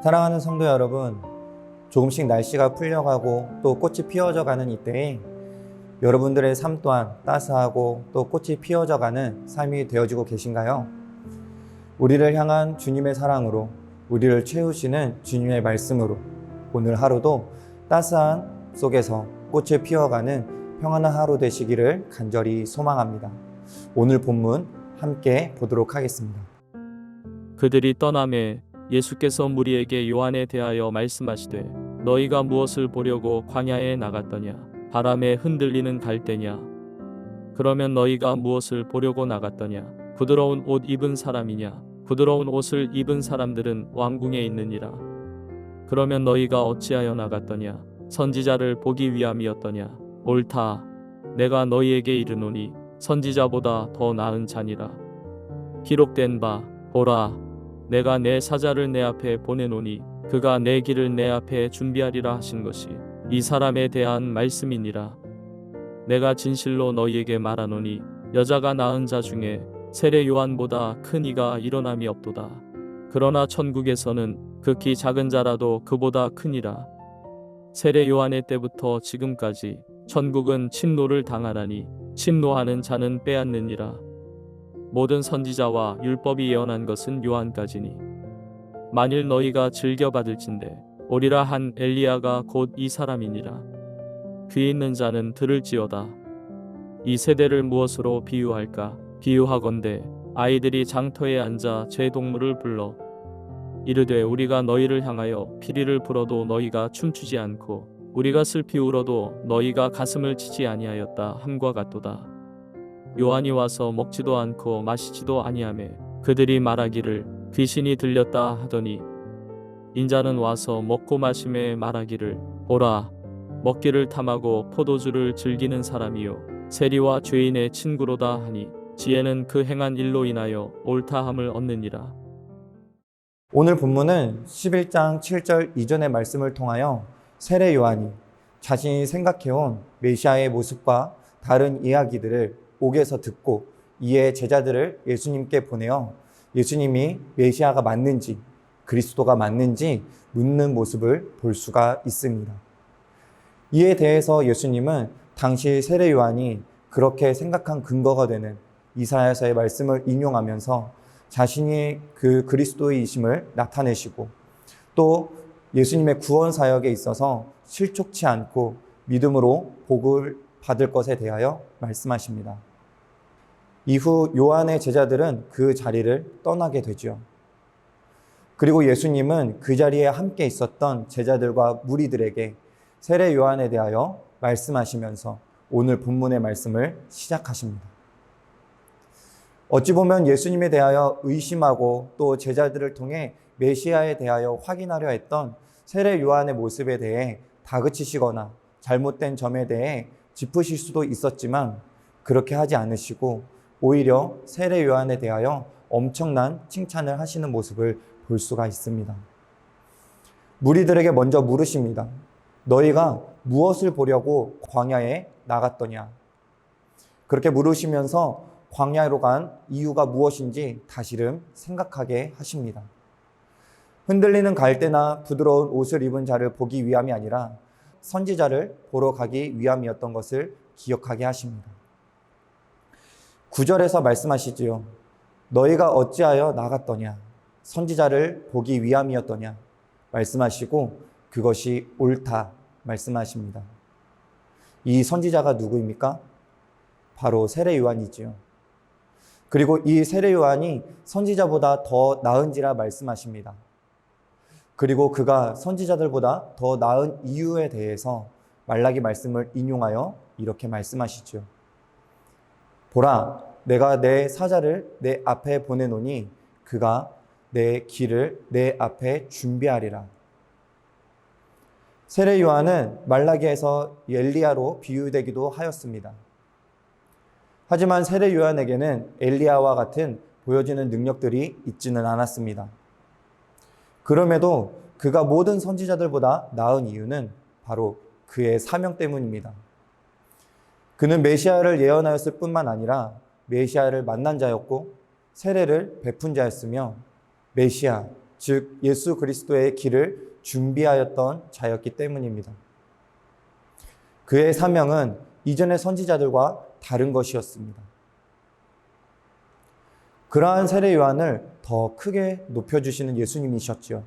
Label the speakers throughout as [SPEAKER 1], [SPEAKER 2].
[SPEAKER 1] 사랑하는 성도 여러분, 조금씩 날씨가 풀려가고 또 꽃이 피어져 가는 이때에 여러분들의 삶 또한 따스하고 또 꽃이 피어져 가는 삶이 되어지고 계신가요? 우리를 향한 주님의 사랑으로, 우리를 채우시는 주님의 말씀으로 오늘 하루도 따스한 속에서 꽃을 피워가는 평안한 하루 되시기를 간절히 소망합니다. 오늘 본문 함께 보도록 하겠습니다.
[SPEAKER 2] 그들이 떠나매 예수께서 무리에게 요한에 대하여 말씀하시되 너희가 무엇을 보려고 광야에 나갔더냐? 바람에 흔들리는 갈대냐? 그러면 너희가 무엇을 보려고 나갔더냐? 부드러운 옷 입은 사람이냐? 부드러운 옷을 입은 사람들은 왕궁에 있느니라. 그러면 너희가 어찌하여 나갔더냐? 선지자를 보기 위함이었더냐? 옳다. 내가 너희에게 이르노니 선지자보다 더 나은 자니라. 기록된 바 보라, 내가 내 사자를 내 앞에 보내노니 그가 내 길을 내 앞에 준비하리라 하신 것이 이 사람에 대한 말씀이니라. 내가 진실로 너희에게 말하노니 여자가 낳은 자 중에 세례 요한보다 큰 이가 일어남이 없도다. 그러나 천국에서는 극히 작은 자라도 그보다 크니라. 세례 요한의 때부터 지금까지 천국은 침노를 당하나니 침노하는 자는 빼앗느니라. 모든 선지자와 율법이 예언한 것은 요한까지니 만일 너희가 즐겨 받을진대 오리라 한 엘리야가 곧 이 사람이니라. 귀 있는 자는 들을지어다. 이 세대를 무엇으로 비유할까? 비유하건대 아이들이 장터에 앉아 제 동물을 불러 이르되 우리가 너희를 향하여 피리를 불어도 너희가 춤추지 않고 우리가 슬피 울어도 너희가 가슴을 치지 아니하였다 함과 같도다. 요한이 와서 먹지도 않고 마시지도 아니하매 그들이 말하기를 귀신이 들렸다 하더니 인자는 와서 먹고 마심에 말하기를 보라, 먹기를 탐하고 포도주를 즐기는 사람이요 세리와 죄인의 친구로다 하니 지혜는 그 행한 일로 인하여 옳다함을 얻느니라.
[SPEAKER 1] 오늘 본문은 11장 7절 이전의 말씀을 통하여 세례 요한이 자신이 생각해온 메시아의 모습과 다른 이야기들을 옥에서 듣고 이에 제자들을 예수님께 보내어 예수님이 메시아가 맞는지 그리스도가 맞는지 묻는 모습을 볼 수가 있습니다. 이에 대해서 예수님은 당시 세례 요한이 그렇게 생각한 근거가 되는 이사야서의 말씀을 인용하면서 자신이 그 그리스도이심을 나타내시고 또 예수님의 구원 사역에 있어서 실족치 않고 믿음으로 복을 받을 것에 대하여 말씀하십니다. 이후 요한의 제자들은 그 자리를 떠나게 되죠. 그리고 예수님은 그 자리에 함께 있었던 제자들과 무리들에게 세례 요한에 대하여 말씀하시면서 오늘 본문의 말씀을 시작하십니다. 어찌 보면 예수님에 대하여 의심하고 또 제자들을 통해 메시아에 대하여 확인하려 했던 세례 요한의 모습에 대해 다그치시거나 잘못된 점에 대해 짚으실 수도 있었지만 그렇게 하지 않으시고 오히려 세례 요한에 대하여 엄청난 칭찬을 하시는 모습을 볼 수가 있습니다. 무리들에게 먼저 물으십니다. 너희가 무엇을 보려고 광야에 나갔더냐? 그렇게 물으시면서 광야로 간 이유가 무엇인지 다시금 생각하게 하십니다. 흔들리는 갈대나 부드러운 옷을 입은 자를 보기 위함이 아니라 선지자를 보러 가기 위함이었던 것을 기억하게 하십니다. 9절에서 말씀하시지요. 너희가 어찌하여 나갔더냐? 선지자를 보기 위함이었더냐? 말씀하시고 그것이 옳다 말씀하십니다. 이 선지자가 누구입니까? 바로 세례 요한이지요. 그리고 이 세례 요한이 선지자보다 더 나은지라 말씀하십니다. 그리고 그가 선지자들보다 더 나은 이유에 대해서 말라기 말씀을 인용하여 이렇게 말씀하시죠. 보라, 내가 내 사자를 내 앞에 보내노니 그가 내 길을 내 앞에 준비하리라. 세례 요한은 말라기에서 엘리야로 비유되기도 하였습니다. 하지만 세례 요한에게는 엘리야와 같은 보여지는 능력들이 있지는 않았습니다. 그럼에도 그가 모든 선지자들보다 나은 이유는 바로 그의 사명 때문입니다. 그는 메시아를 예언하였을 뿐만 아니라 메시아를 만난 자였고 세례를 베푼 자였으며 메시아, 즉 예수 그리스도의 길을 준비하였던 자였기 때문입니다. 그의 사명은 이전의 선지자들과 다른 것이었습니다. 그러한 세례 요한을 더 크게 높여주시는 예수님이셨지요.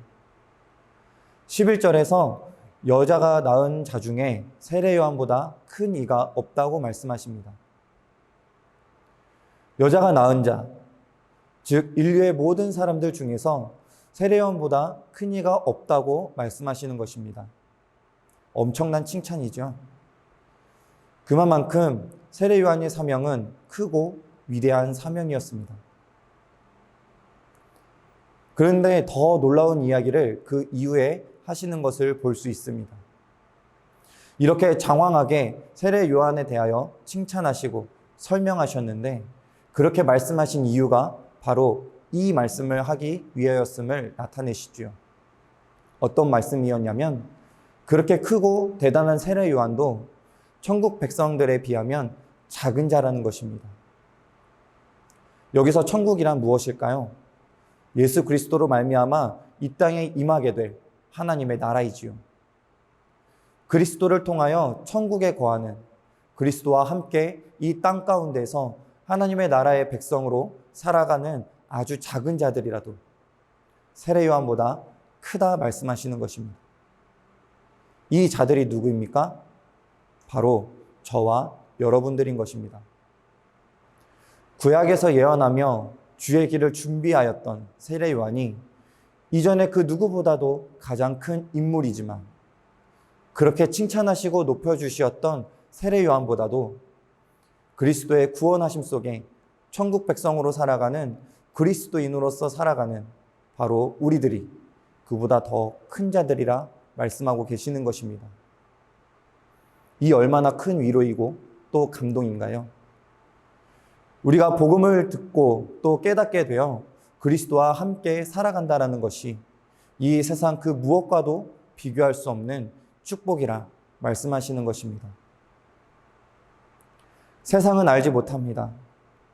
[SPEAKER 1] 11절에서 여자가 낳은 자 중에 세례 요한보다 큰 이가 없다고 말씀하십니다. 여자가 낳은 자, 즉 인류의 모든 사람들 중에서 세례 요한보다 큰 이가 없다고 말씀하시는 것입니다. 엄청난 칭찬이죠. 그만큼 세례 요한의 사명은 크고 위대한 사명이었습니다. 그런데 더 놀라운 이야기를 그 이후에 하시는 것을 볼 수 있습니다. 이렇게 장황하게 세례 요한에 대하여 칭찬하시고 설명하셨는데 그렇게 말씀하신 이유가 바로 이 말씀을 하기 위하였음을 나타내시지요. 어떤 말씀이었냐면 그렇게 크고 대단한 세례 요한도 천국 백성들에 비하면 작은 자라는 것입니다. 여기서 천국이란 무엇일까요? 예수 그리스도로 말미암아 이 땅에 임하게 될 하나님의 나라이지요. 그리스도를 통하여 천국에 거하는 그리스도와 함께 이 땅 가운데서 하나님의 나라의 백성으로 살아가는 아주 작은 자들이라도 세례 요한보다 크다 말씀하시는 것입니다. 이 자들이 누구입니까? 바로 저와 여러분들인 것입니다. 구약에서 예언하며 주의 길을 준비하였던 세례 요한이 이전에 그 누구보다도 가장 큰 인물이지만 그렇게 칭찬하시고 높여주셨던 세례 요한보다도 그리스도의 구원하심 속에 천국 백성으로 살아가는 그리스도인으로서 살아가는 바로 우리들이 그보다 더 큰 자들이라 말씀하고 계시는 것입니다. 이 얼마나 큰 위로이고 또 감동인가요? 우리가 복음을 듣고 또 깨닫게 되어 그리스도와 함께 살아간다라는 것이 이 세상 그 무엇과도 비교할 수 없는 축복이라 말씀하시는 것입니다. 세상은 알지 못합니다.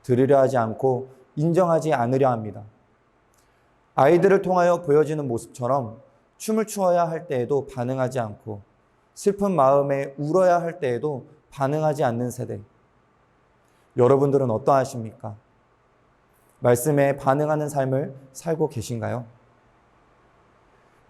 [SPEAKER 1] 들으려 하지 않고 인정하지 않으려 합니다. 아이들을 통하여 보여지는 모습처럼 춤을 추어야 할 때에도 반응하지 않고 슬픈 마음에 울어야 할 때에도 반응하지 않는 세대. 여러분들은 어떠하십니까? 말씀에 반응하는 삶을 살고 계신가요?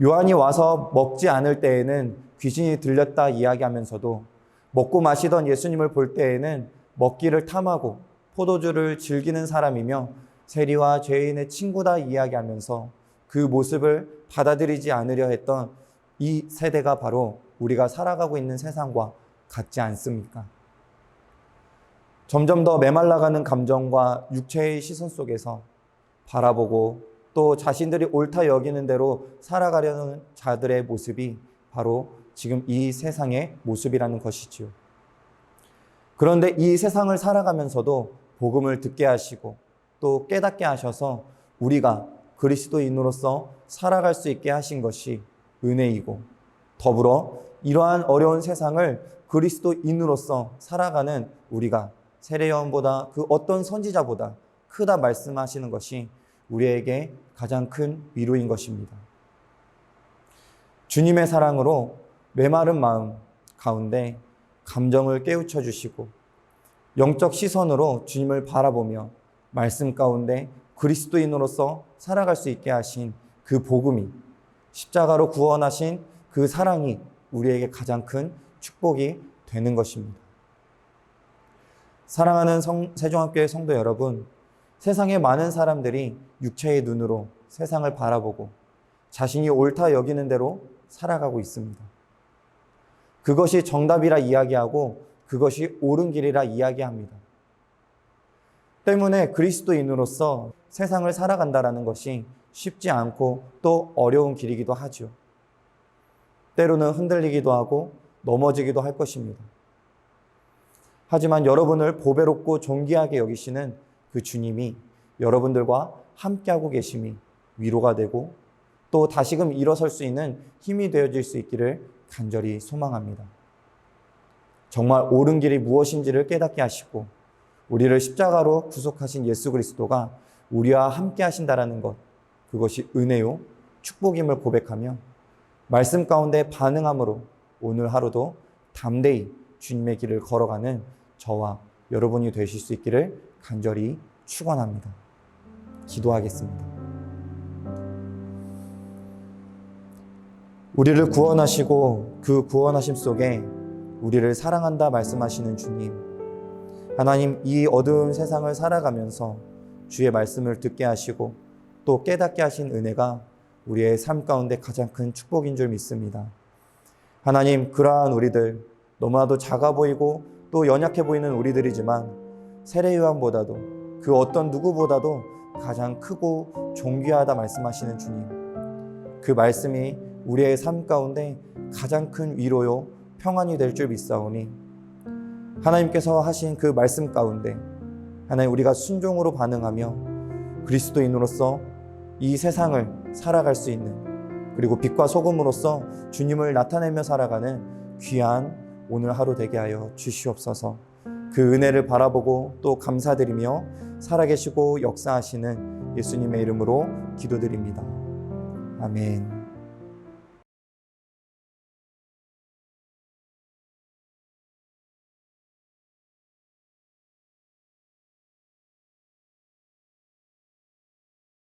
[SPEAKER 1] 요한이 와서 먹지 않을 때에는 귀신이 들렸다 이야기하면서도 먹고 마시던 예수님을 볼 때에는 먹기를 탐하고 포도주를 즐기는 사람이며 세리와 죄인의 친구다 이야기하면서 그 모습을 받아들이지 않으려 했던 이 세대가 바로 우리가 살아가고 있는 세상과 같지 않습니까? 점점 더 메말라가는 감정과 육체의 시선 속에서 바라보고 또 자신들이 옳다 여기는 대로 살아가려는 자들의 모습이 바로 지금 이 세상의 모습이라는 것이지요. 그런데 이 세상을 살아가면서도 복음을 듣게 하시고 또 깨닫게 하셔서 우리가 그리스도인으로서 살아갈 수 있게 하신 것이 은혜이고 더불어 이러한 어려운 세상을 그리스도인으로서 살아가는 우리가 세례 요한보다 그 어떤 선지자보다 크다 말씀하시는 것이 우리에게 가장 큰 위로인 것입니다. 주님의 사랑으로 메마른 마음 가운데 감정을 깨우쳐 주시고 영적 시선으로 주님을 바라보며 말씀 가운데 그리스도인으로서 살아갈 수 있게 하신 그 복음이 십자가로 구원하신 그 사랑이 우리에게 가장 큰 축복이 되는 것입니다. 사랑하는 세종학교의 성도 여러분, 세상의 많은 사람들이 육체의 눈으로 세상을 바라보고 자신이 옳다 여기는 대로 살아가고 있습니다. 그것이 정답이라 이야기하고 그것이 옳은 길이라 이야기합니다. 때문에 그리스도인으로서 세상을 살아간다는 것이 쉽지 않고 또 어려운 길이기도 하죠. 때로는 흔들리기도 하고 넘어지기도 할 것입니다. 하지만 여러분을 보배롭고 존귀하게 여기시는 그 주님이 여러분들과 함께하고 계심이 위로가 되고 또 다시금 일어설 수 있는 힘이 되어질 수 있기를 간절히 소망합니다. 정말 옳은 길이 무엇인지를 깨닫게 하시고 우리를 십자가로 구속하신 예수 그리스도가 우리와 함께 하신다라는 것, 그것이 은혜요 축복임을 고백하며 말씀 가운데 반응함으로 오늘 하루도 담대히 주님의 길을 걸어가는 저와 여러분이 되실 수 있기를 간절히 축원합니다. 기도하겠습니다. 우리를 구원하시고 그 구원하심 속에 우리를 사랑한다 말씀하시는 주님, 하나님, 이 어두운 세상을 살아가면서 주의 말씀을 듣게 하시고 또 깨닫게 하신 은혜가 우리의 삶 가운데 가장 큰 축복인 줄 믿습니다. 하나님, 그러한 우리들, 너무나도 작아 보이고 또 연약해 보이는 우리들이지만 세례 요한보다도 그 어떤 누구보다도 가장 크고 존귀하다 말씀하시는 주님, 그 말씀이 우리의 삶 가운데 가장 큰 위로요 평안이 될 줄 믿사오니 하나님께서 하신 그 말씀 가운데 하나님, 우리가 순종으로 반응하며 그리스도인으로서 이 세상을 살아갈 수 있는, 그리고 빛과 소금으로서 주님을 나타내며 살아가는 귀한 오늘 하루 되게 하여 주시옵소서. 그 은혜를 바라보고 또 감사드리며 살아계시고 역사하시는 예수님의 이름으로 기도드립니다. 아멘.